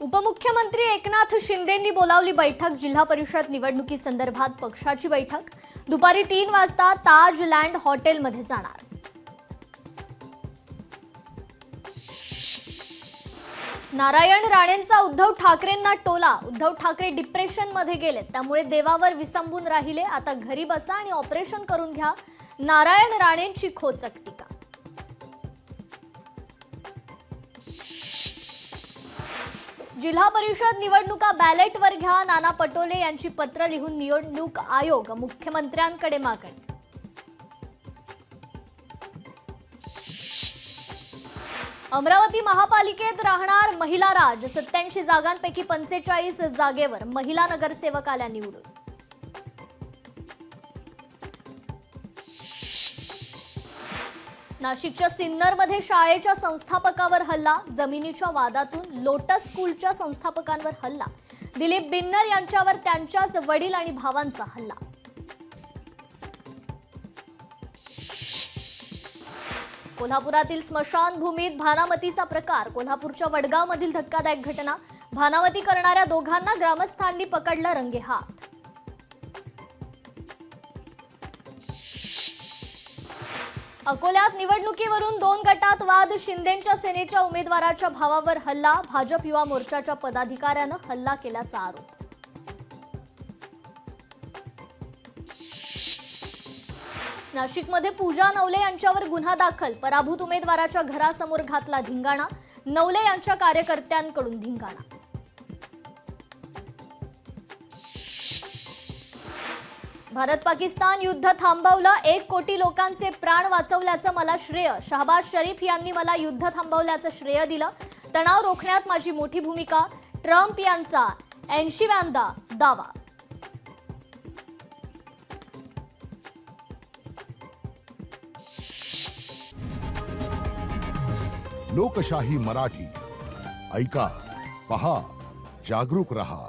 उपमुख्यमंत्री एकनाथ शिंदेंनी बोलावली बैठक। जिल्हा परिषद निवडणुकीसंदर्भात पक्षाची बैठक दुपारी 3 वाजता ताज लँड हॉटेलमध्ये जाणार। नारायण राणेंचा उद्धव ठाकरेंना टोला। उद्धव ठाकरे डिप्रेशनमध्ये गेले, त्यामुळे देवावर विसंबून राहिले। आता घरी बसा आणि ऑपरेशन करून घ्या, नारायण राणेंची खोचक टीका। जिल्हा परिषद निवडणुका बॅलेटवर घ्या, नाना पटोले यांची पत्र लिहून निवडणूक आयोग मुख्यमंत्र्यांकडे मागणी। अमरावती महापालिकेत राहणार महिला राज। 87 जागांपैकी 45 जागेवर महिला नगरसेवक आल्या निवडून। नाशिकच्या सिन्नरमध्ये शाळेच्या संस्थापकावर हल्ला। जमिनीच्या वादातून लोटस स्कूलच्या संस्थापकांवर हल्ला। दिलीप बिन्नर यांच्यावर त्यांच्याच वडील आणि भावांचा हल्ला। कोल्हापुरातील स्मशानभूमीत भानामतीचा प्रकार। कोल्हापूरच्या वडगावमधील धक्कादायक घटना। भानामती करणाऱ्या दोघांना ग्रामस्थांनी पकडलं रंगेहात। अकोल्यात निवडणुकीवरून 2 गटात वाद। शिंदेंच्या सेनेच्या उमेदवाराच्या भावावर हल्ला। भाजप युवा मोर्चाच्या पदाधिकाऱ्यानं हल्ला केल्याचा आरोप। नाशिकमध्ये पूजा नवले यांच्यावर गुन्हा दाखल। पराभूत उमेदवाराच्या घरासमोर घातला धिंगाणा। नवले यांच्या कार्यकर्त्यांकडून धिंगाणा। भारत पाकिस्तान युद्ध थांबवलं। 1 कोटी लोकांचे प्राण वाचवल्याचं मला श्रेय। शहबाज शरीफ यांनी मला युद्ध थांबवल्याचं श्रेय दिलं। तणाव रोखण्यात माझी मोठी भूमिका। ट्रम्प यांचा 80व्यांदा दावा। लोकशाही मराठी ऐका, पहा, जागरूक रहा।